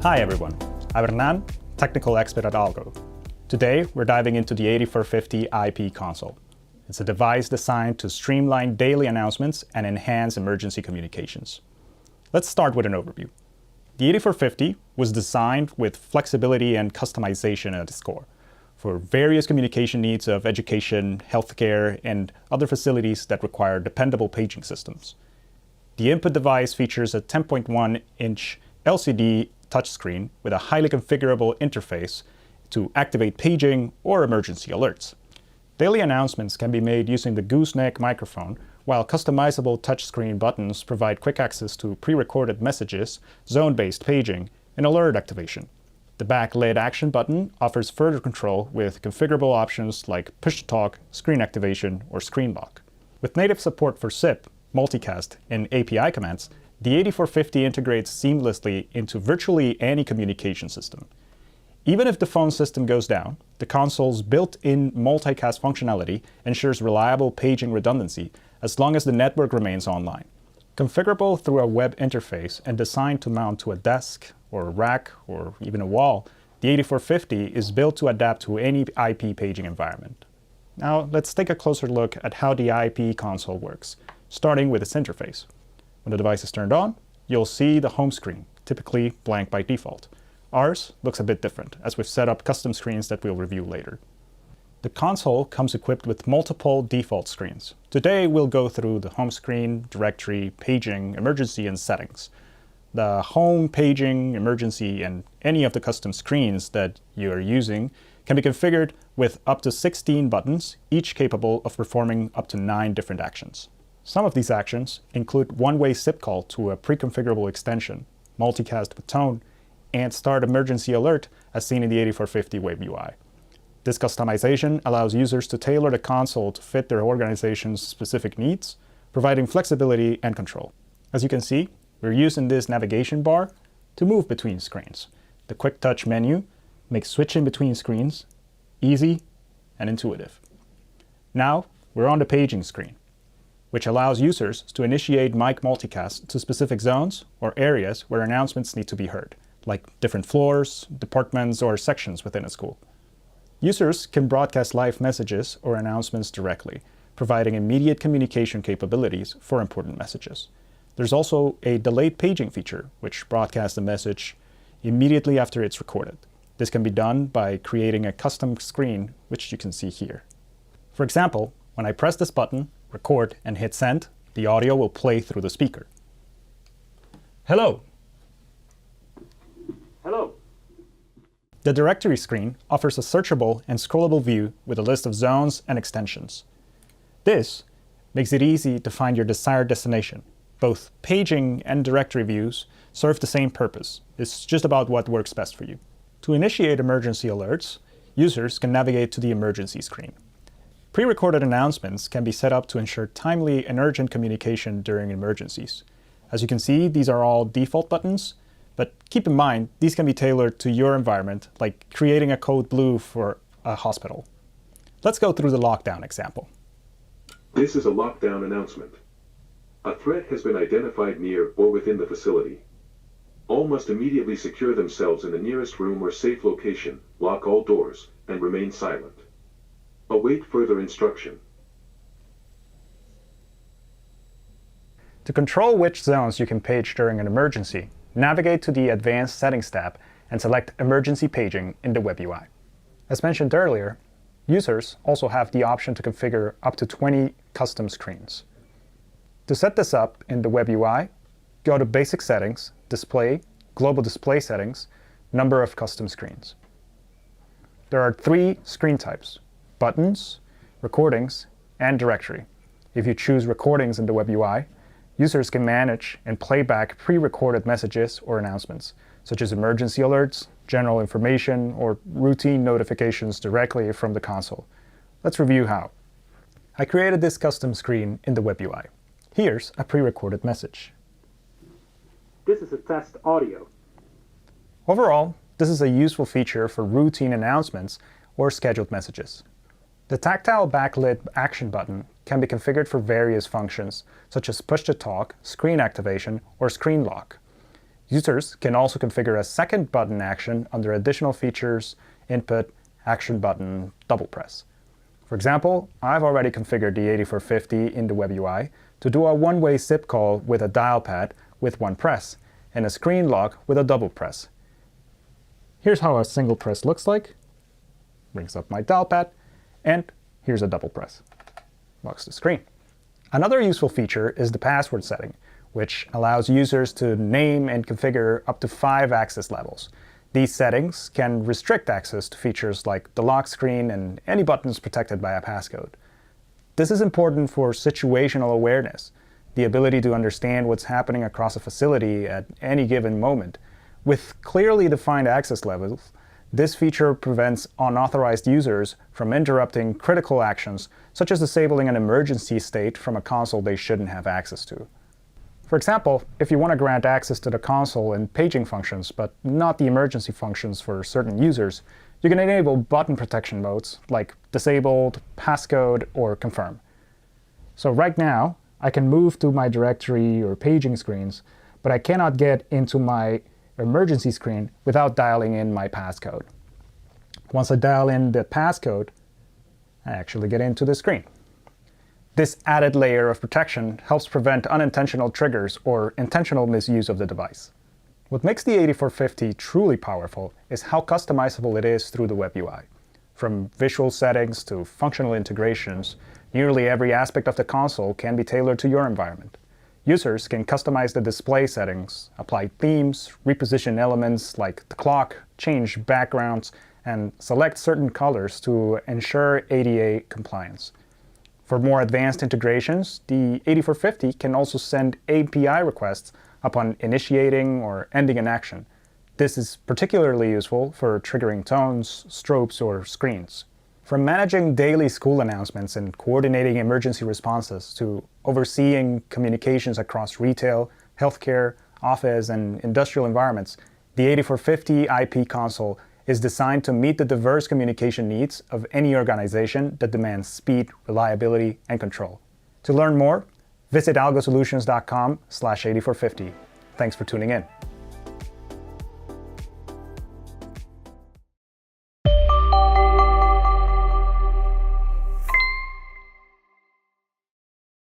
Hi everyone, I'm Hernan, technical expert at Algo. Today we're diving into the 8450 IP console. It's a device designed to streamline daily announcements and enhance emergency communications. Let's start with an overview. The 8450 was designed with flexibility and customization at its core for various communication needs of education, healthcare, and other facilities that require dependable paging systems. The input device features a 10.1-inch LCD touchscreen with a highly configurable interface to activate paging or emergency alerts. Daily announcements can be made using the gooseneck microphone, while customizable touchscreen buttons provide quick access to pre-recorded messages, zone-based paging, and alert activation. The backlit action button offers further control with configurable options like push-to-talk, screen activation, or screen lock. With native support for SIP, multicast, and API commands, the 8450 integrates seamlessly into virtually any communication system. Even if the phone system goes down, the console's built-in multicast functionality ensures reliable paging redundancy as long as the network remains online. Configurable through a web interface and designed to mount to a desk or a rack or even a wall, the 8450 is built to adapt to any IP paging environment. Now let's take a closer look at how the IP console works, starting with its interface. When the device is turned on, you'll see the home screen, typically blank by default. Ours looks a bit different, as we've set up custom screens that we'll review later. The console comes equipped with multiple default screens. Today we'll go through the home screen, directory, paging, emergency, and settings. The home, paging, emergency, and any of the custom screens that you're using can be configured with up to 16 buttons, each capable of performing up to 9 different actions. Some of these actions include one-way SIP call to a pre-configurable extension, multicast with tone, and start emergency alert as seen in the 8450 Web UI. This customization allows users to tailor the console to fit their organization's specific needs, providing flexibility and control. As you can see, we're using this navigation bar to move between screens. The quick touch menu makes switching between screens easy and intuitive. Now we're on the paging screen, which allows users to initiate mic multicast to specific zones or areas where announcements need to be heard, like different floors, departments, or sections within a school. Users can broadcast live messages or announcements directly, providing immediate communication capabilities for important messages. There's also a delayed paging feature, which broadcasts a message immediately after it's recorded. This can be done by creating a custom screen, which you can see here. For example, when I press this button, record, and hit send, the audio will play through the speaker. Hello. Hello. The directory screen offers a searchable and scrollable view with a list of zones and extensions. This makes it easy to find your desired destination. Both paging and directory views serve the same purpose. It's just about what works best for you. To initiate emergency alerts, users can navigate to the emergency screen. Pre-recorded announcements can be set up to ensure timely and urgent communication during emergencies. As you can see, these are all default buttons, but keep in mind, these can be tailored to your environment, like creating a code blue for a hospital. Let's go through the lockdown example. This is a lockdown announcement. A threat has been identified near or within the facility. All must immediately secure themselves in the nearest room or safe location, lock all doors, and remain silent. Await further instruction. To control which zones you can page during an emergency, navigate to the Advanced Settings tab and select Emergency Paging in the Web UI. As mentioned earlier, users also have the option to configure up to 20 custom screens. To set this up in the Web UI, go to Basic Settings, Display, Global Display Settings, Number of Custom Screens. There are 3 screen types: buttons, recordings, and directory. If you choose recordings in the Web UI, users can manage and play back pre-recorded messages or announcements, such as emergency alerts, general information, or routine notifications directly from the console. Let's review how. I created this custom screen in the Web UI. Here's a pre-recorded message. This is a test audio. Overall, this is a useful feature for routine announcements or scheduled messages. The tactile backlit action button can be configured for various functions, such as push-to-talk, screen activation, or screen lock. Users can also configure a second button action under Additional Features, Input, Action Button, Double Press. For example, I've already configured the 8450 in the web UI to do a one-way SIP call with a dial pad with one press, and a screen lock with a double press. Here's how a single press looks like. Brings up my dial pad, and here's a double press. Locks the screen. Another useful feature is the password setting, which allows users to name and configure up to 5 access levels. These settings can restrict access to features like the lock screen and any buttons protected by a passcode. This is important for situational awareness, the ability to understand what's happening across a facility at any given moment. With clearly defined access levels, this feature prevents unauthorized users from interrupting critical actions, such as disabling an emergency state from a console they shouldn't have access to. For example, if you want to grant access to the console and paging functions, but not the emergency functions for certain users, you can enable button protection modes like disabled, passcode, or confirm. So right now, I can move to my directory or paging screens, but I cannot get into my emergency screen without dialing in my passcode. Once I dial in the passcode, I actually get into the screen. This added layer of protection helps prevent unintentional triggers or intentional misuse of the device. What makes the 8450 truly powerful is how customizable it is through the web UI. From visual settings to functional integrations, nearly every aspect of the console can be tailored to your environment. Users can customize the display settings, apply themes, reposition elements like the clock, change backgrounds, and select certain colors to ensure ADA compliance. For more advanced integrations, the 8450 can also send API requests upon initiating or ending an action. This is particularly useful for triggering tones, strobes, or screens. From managing daily school announcements and coordinating emergency responses to overseeing communications across retail, healthcare, office, and industrial environments, the 8450 IP console is designed to meet the diverse communication needs of any organization that demands speed, reliability, and control. To learn more, visit algosolutions.com/8450. Thanks for tuning in.